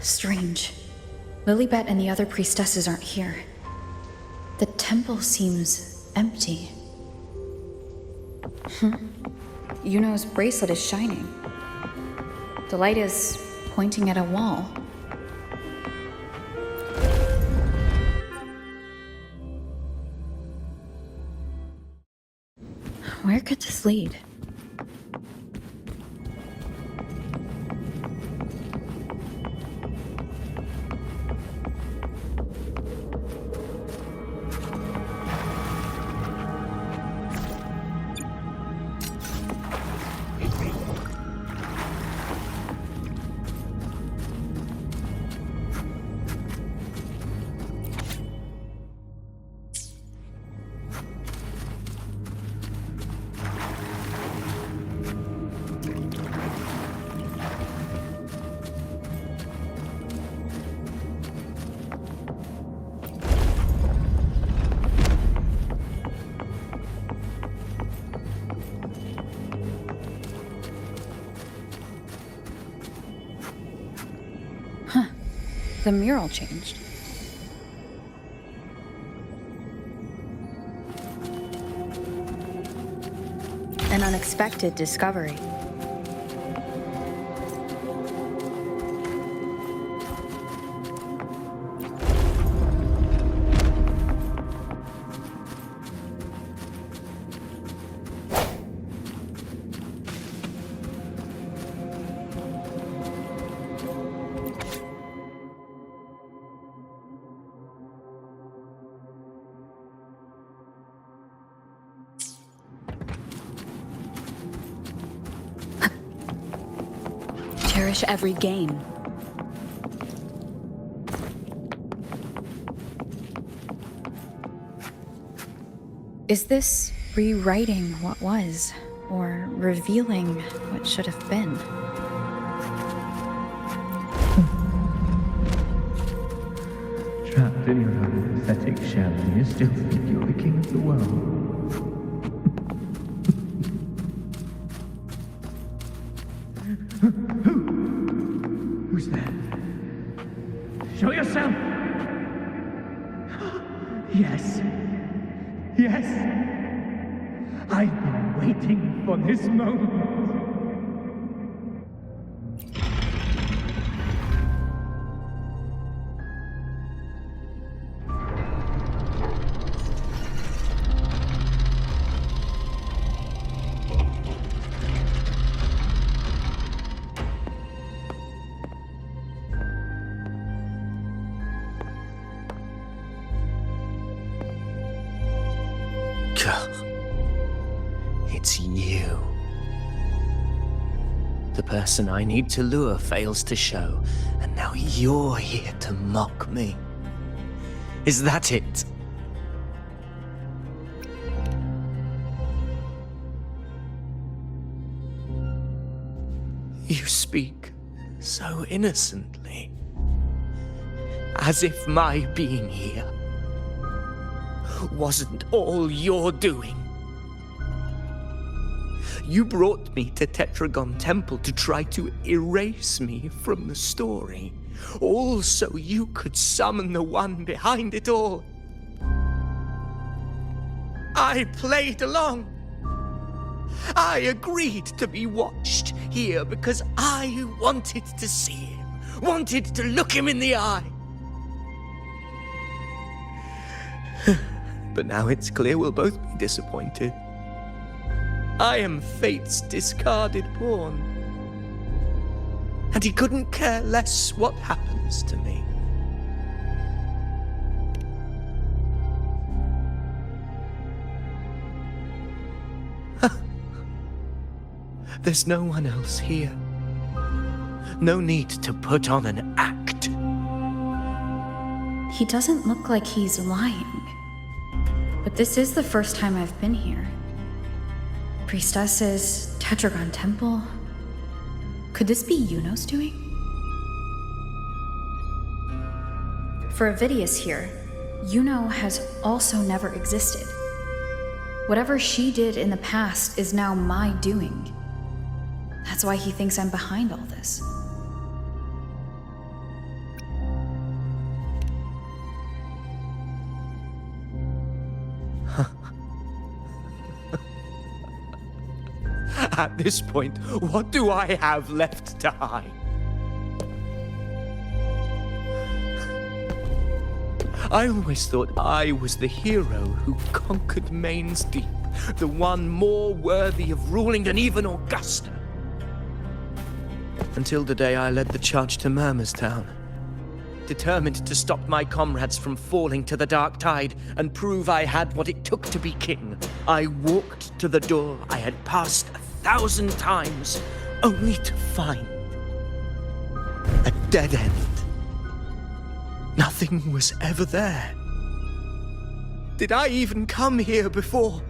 Strange. Lilibet and the other priestesses aren't here. The temple seems empty. Iuno's bracelet is shining. The light is pointing at a wall. Where could this lead? The mural changed. An unexpected discovery. Cherish every gain. Is this rewriting what was, or revealing what should have been? Trapped in your own pathetic shell, and you still think you're the king of the world. Who's there? Show yourself! Yes. Yes! I've been waiting for this moment. It's you. The person I need to lure fails to show, and now you're here to mock me. Is that it? You speak so innocently, as if my being here wasn't all you're doing. You brought me to Tetragon Temple to try to erase me from the story, all so you could summon the one behind it all. I played along. I agreed to be watched here because I wanted to see him, wanted to look him in the eye. But now it's clear we'll both be disappointed. I am fate's discarded pawn. And he couldn't care less what happens to me. There's no one else here. No need to put on an act. He doesn't look like he's lying. But this is the first time I've been here. Priestesses, Tetragon Temple. Could this be Iuno's doing? For Avidius here, Iuno has also never existed. Whatever she did in the past is now my doing. That's why he thinks I'm behind all this. At this point, what do I have left to hide? I always thought I was the hero who conquered Main's Deep, the one more worthy of ruling than even Augusta. Until the day I led the charge to Murmurstown. Determined to stop my comrades from falling to the dark tide and prove I had what it took to be king, I walked to the door I had passed 1,000 times, only to find a dead end. Nothing was ever there. Did I even come here before?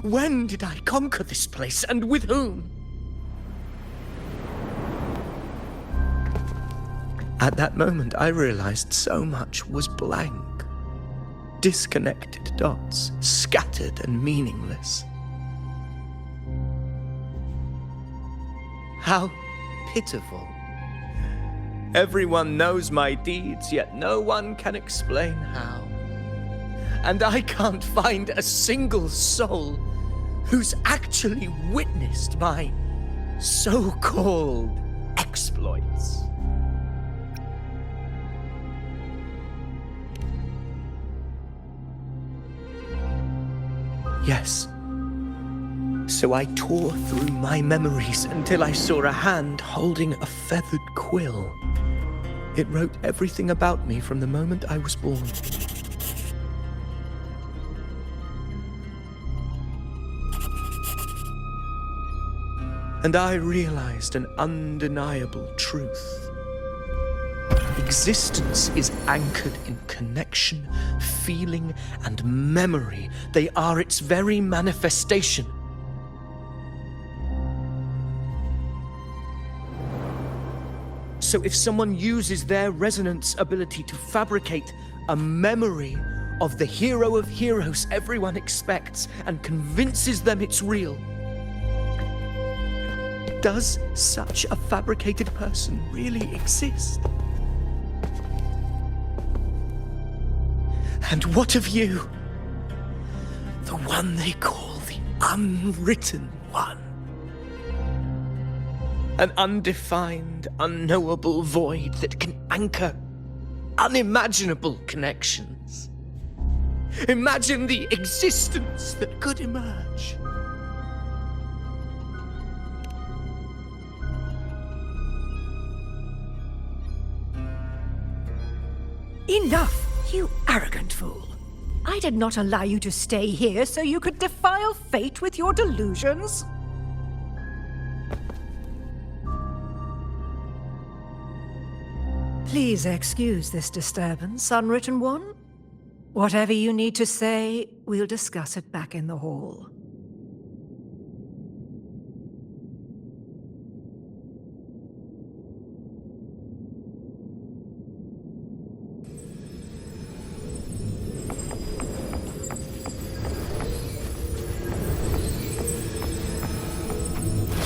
When did I conquer this place, and with whom? At that moment, I realized so much was blank. Disconnected dots, scattered and meaningless. How pitiful. Everyone knows my deeds, yet no one can explain how. And I can't find a single soul who's actually witnessed my so-called exploits. Yes. So I tore through my memories until I saw a hand holding a feathered quill. It wrote everything about me from the moment I was born. And I realized an undeniable truth. Existence is anchored in connection, feeling, and memory. They are its very manifestation. So if someone uses their resonance ability to fabricate a memory of the hero of heroes everyone expects and convinces them it's real, does such a fabricated person really exist? And what of you? The one they call the Unwritten One. An undefined, unknowable void that can anchor unimaginable connections. Imagine the existence that could emerge. Enough, you arrogant fool. I did not allow you to stay here so you could defile fate with your delusions. Please excuse this disturbance, Unwritten One. Whatever you need to say, we'll discuss it back in the hall.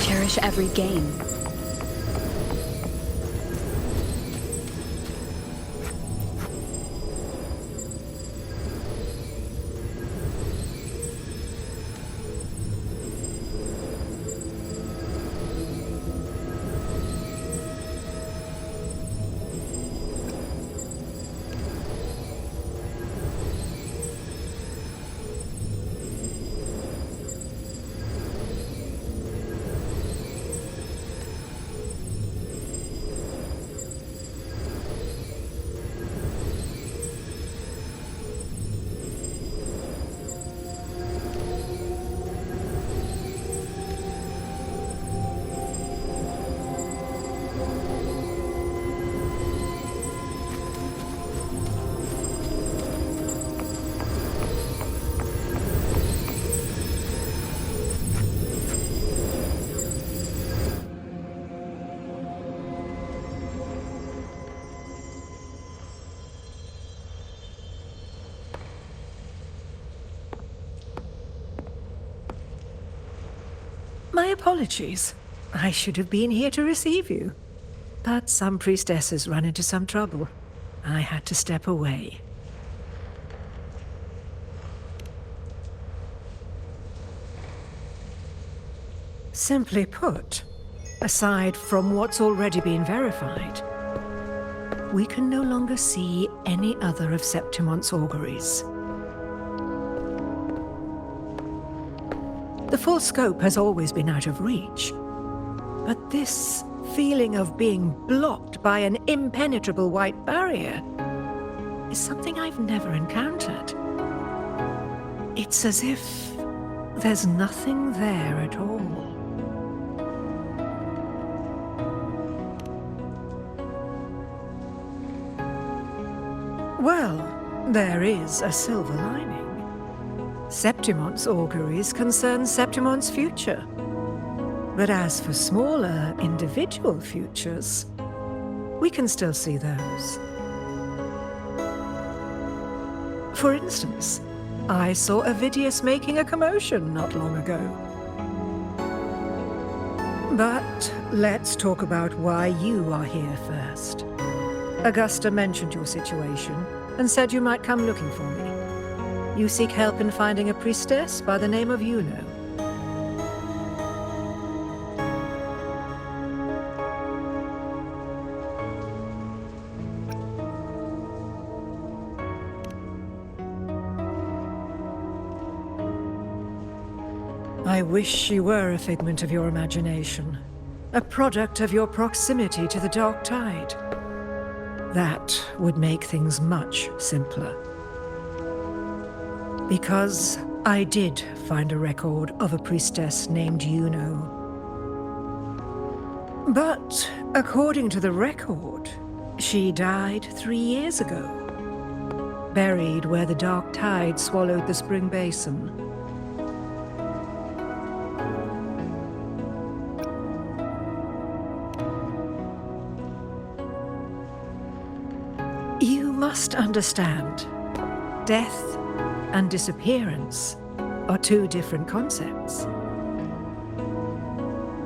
Cherish every game. My apologies. I should have been here to receive you. But some priestesses run into some trouble. I had to step away. Simply put, aside from what's already been verified, we can no longer see any other of Septimon's auguries. The full scope has always been out of reach, but this feeling of being blocked by an impenetrable white barrier is something I've never encountered. It's as if there's nothing there at all. Well, there is a silver lining. Septimon's auguries concern Septimon's future. But as for smaller, individual futures, we can still see those. For instance, I saw Avidius making a commotion not long ago. But let's talk about why you are here first. Augusta mentioned your situation and said you might come looking for me. You seek help in finding a priestess by the name of Iuno. I wish she were a figment of your imagination, a product of your proximity to the dark tide. That would make things much simpler. Because I did find a record of a priestess named Iuno. But according to the record, she died 3 years ago, buried where the dark tide swallowed the spring basin. You must understand, death and disappearance are two different concepts.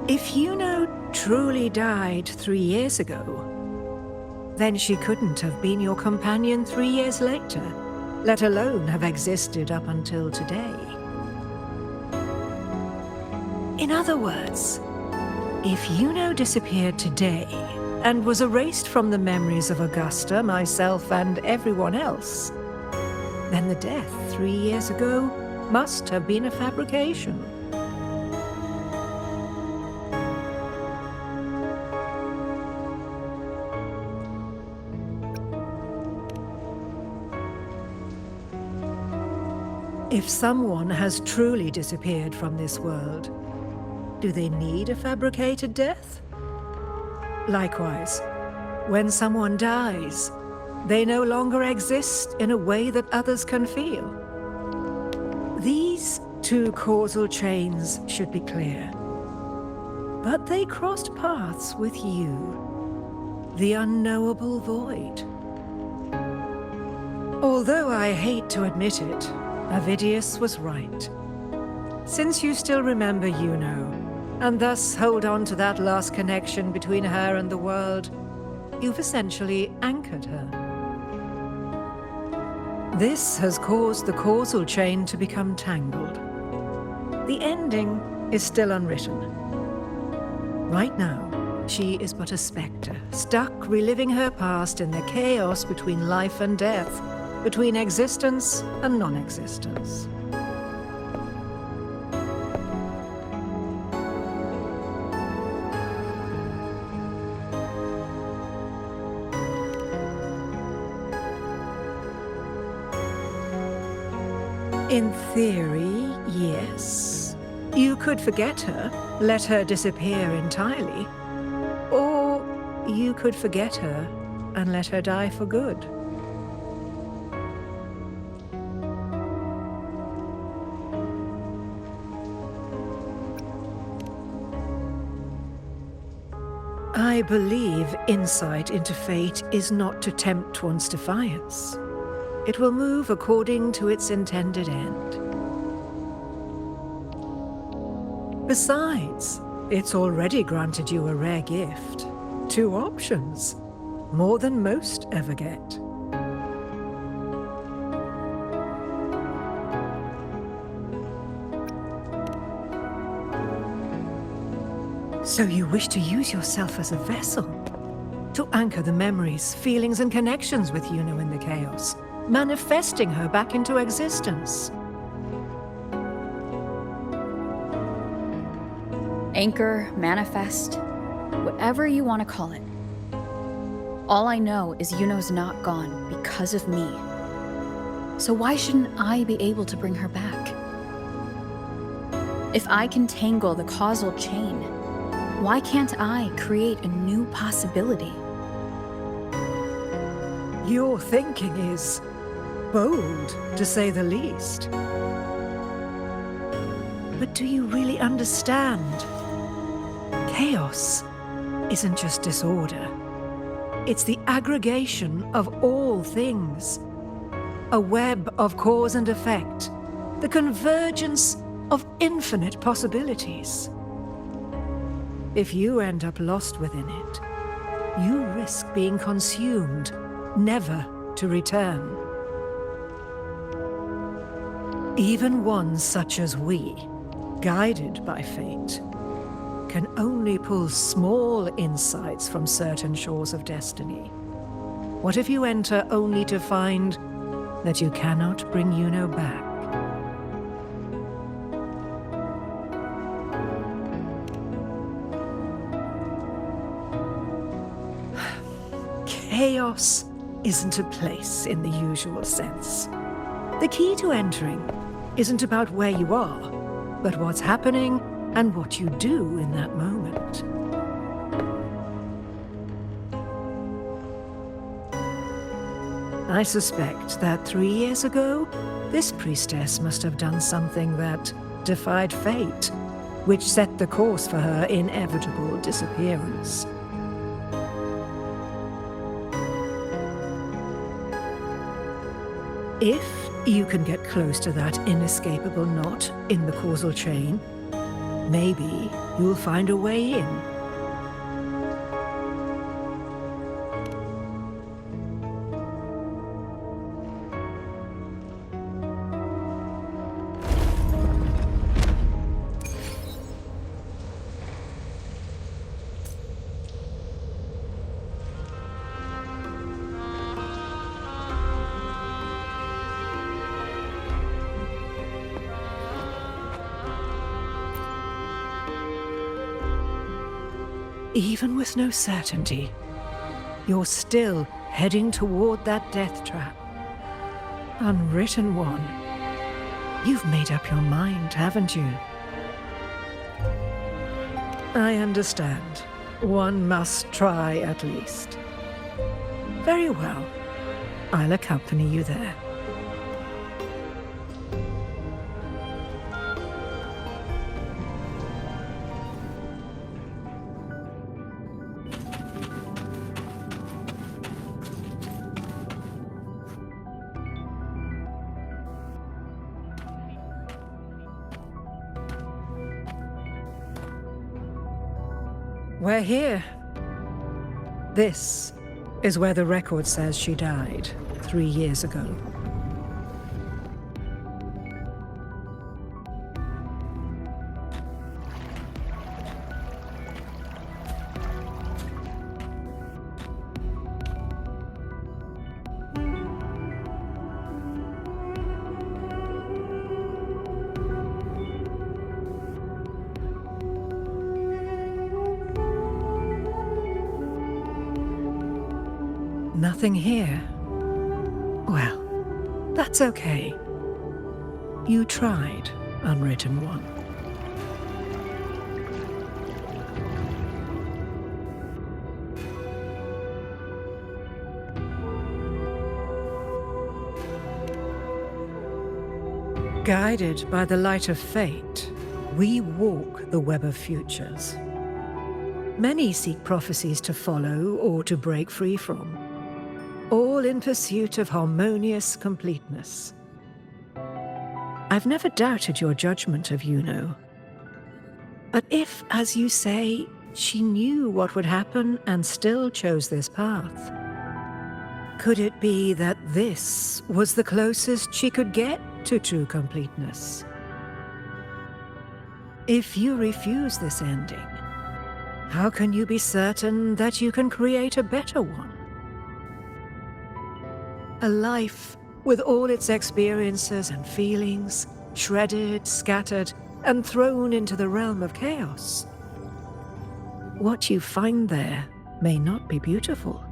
If Iuno truly died 3 years ago, then she couldn't have been your companion 3 years later, let alone have existed up until today. In other words, if Iuno disappeared today and was erased from the memories of Augusta, myself, and everyone else, then the death 3 years ago must have been a fabrication. If someone has truly disappeared from this world, do they need a fabricated death? Likewise, when someone dies, they no longer exist in a way that others can feel. These two causal chains should be clear. But they crossed paths with you, the unknowable void. Although I hate to admit it, Avidius was right. Since you still remember Iuno, and thus hold on to that last connection between her and the world, you've essentially anchored her. This has caused the causal chain to become tangled. The ending is still unwritten. Right now, she is but a spectre, stuck reliving her past in the chaos between life and death, between existence and non-existence. In theory, yes. You could forget her, let her disappear entirely. Or you could forget her and let her die for good. I believe insight into fate is not to tempt one's defiance. It will move according to its intended end. Besides, it's already granted you a rare gift. 2 options, more than most ever get. So you wish to use yourself as a vessel? To anchor the memories, feelings, and connections with Iuno in the chaos, manifesting her back into existence. Anchor, manifest, whatever you want to call it. All I know is Iuno's not gone because of me. So why shouldn't I be able to bring her back? If I can tangle the causal chain, why can't I create a new possibility? Your thinking is bold, to say the least. But do you really understand? Chaos isn't just disorder. It's the aggregation of all things. A web of cause and effect. The convergence of infinite possibilities. If you end up lost within it, you risk being consumed, never to return. Even ones such as we, guided by fate, can only pull small insights from certain shores of destiny. What if you enter only to find that you cannot bring Iuno back? Chaos isn't a place in the usual sense. The key to entering isn't about where you are, but what's happening and what you do in that moment. I suspect that 3 years ago, this priestess must have done something that defied fate, which set the course for her inevitable disappearance. If you can get close to that inescapable knot in the causal chain, maybe you'll find a way in. Even with no certainty, you're still heading toward that death trap. Unwritten one. You've made up your mind, haven't you? I understand. One must try at least. Very well. I'll accompany you there. We're here. This is where the record says she died 3 years ago. Nothing here. Well, that's okay. You tried, Unwritten One. Guided by the light of fate, we walk the web of futures. Many seek prophecies to follow or to break free from, all in pursuit of harmonious completeness. I've never doubted your judgment of Iuno. But if, as you say, she knew what would happen and still chose this path, could it be that this was the closest she could get to true completeness? If you refuse this ending, how can you be certain that you can create a better one? A life with all its experiences and feelings, shredded, scattered, and thrown into the realm of chaos. What you find there may not be beautiful.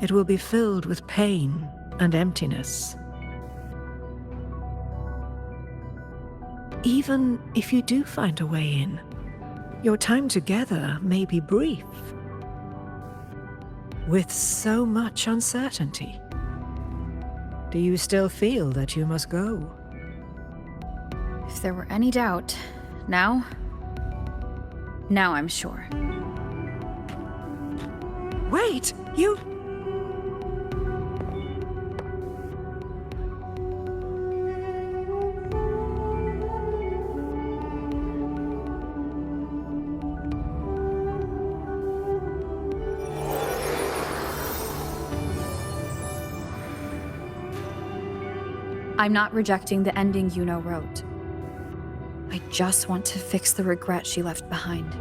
It will be filled with pain and emptiness. Even if you do find a way in, your time together may be brief, with so much uncertainty. Do you still feel that you must go? If there were any doubt, now I'm sure. Wait, you... I'm not rejecting the ending Iuno wrote. I just want to fix the regret she left behind.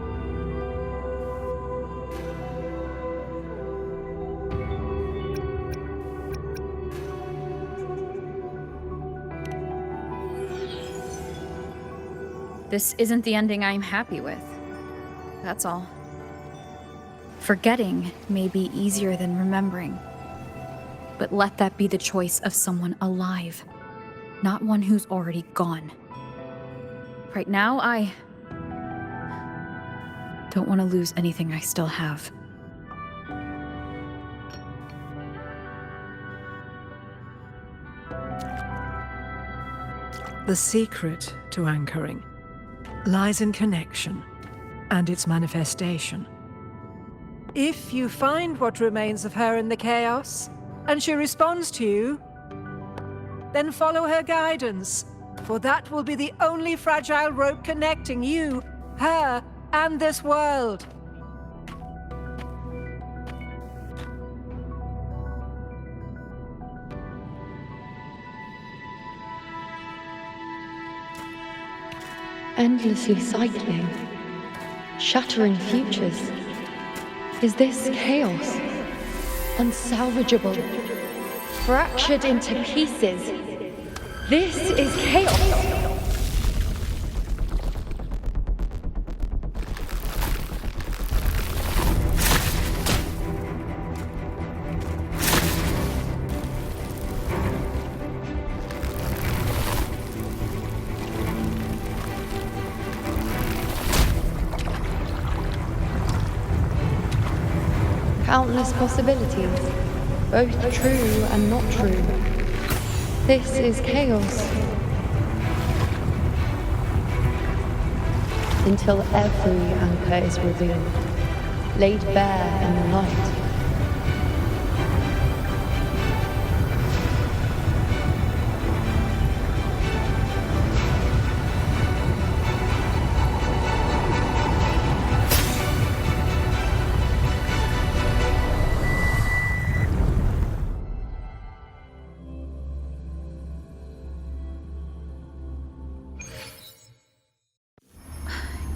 This isn't the ending I'm happy with. That's all. Forgetting may be easier than remembering. But let that be the choice of someone alive, not one who's already gone. Right now, I don't want to lose anything I still have. The secret to anchoring lies in connection and its manifestation. If you find what remains of her in the chaos, and she responds to you, then follow her guidance, for that will be the only fragile rope connecting you, her, and this world. Endlessly cycling, shattering futures. Is this chaos? Unsalvageable, fractured into pieces. This is chaos. Countless possibilities, both true and not true. This is chaos. Until every anchor is revealed, laid bare in the light.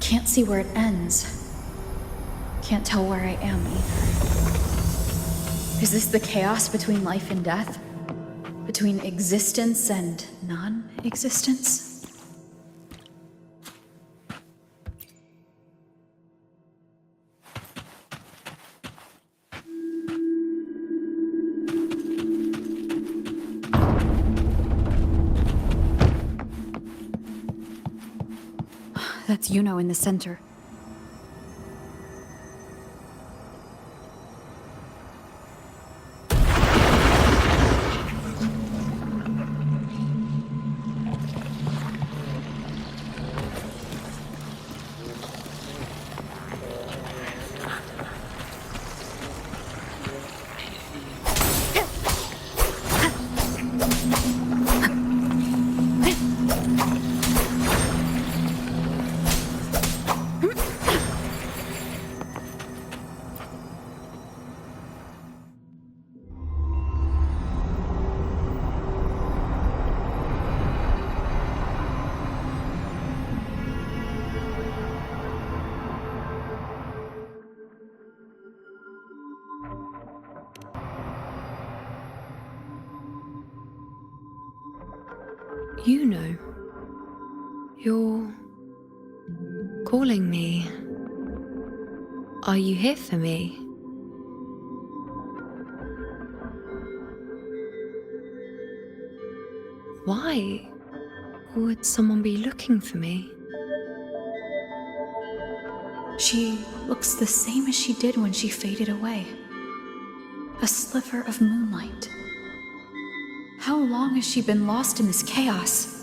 Can't see where it ends. Can't tell where I am either. Is this the chaos between life and death? Between existence and non-existence? That's Iuno in the center. Iuno, you're calling me. Are you here for me? Why would someone be looking for me? She looks the same as she did when she faded away. A sliver of moonlight. How long has she been lost in this chaos?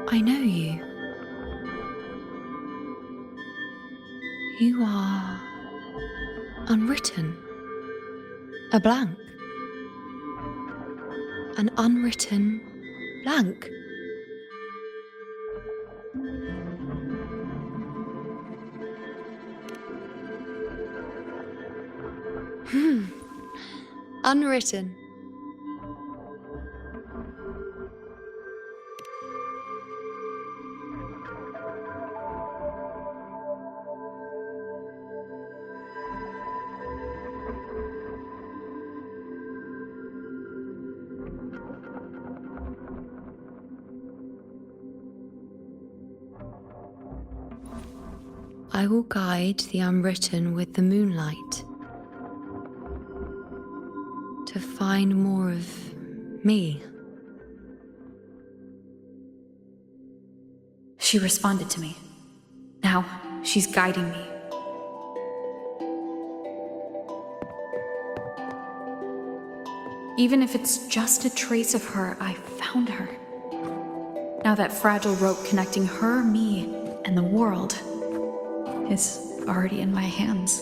I know you. You are unwritten. A blank. An unwritten blank. Unwritten. I will guide the unwritten with the moonlight to find more of me. She responded to me. Now she's guiding me. Even if it's just a trace of her, I found her. Now that fragile rope connecting her, me, and the world is already in my hands.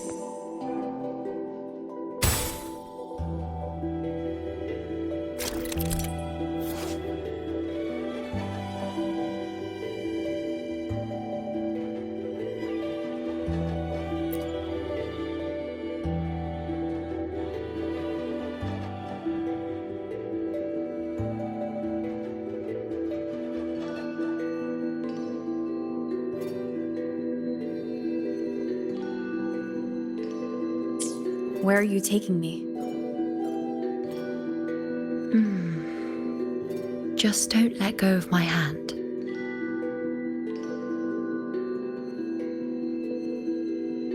Where are you taking me? Just don't let go of my hand.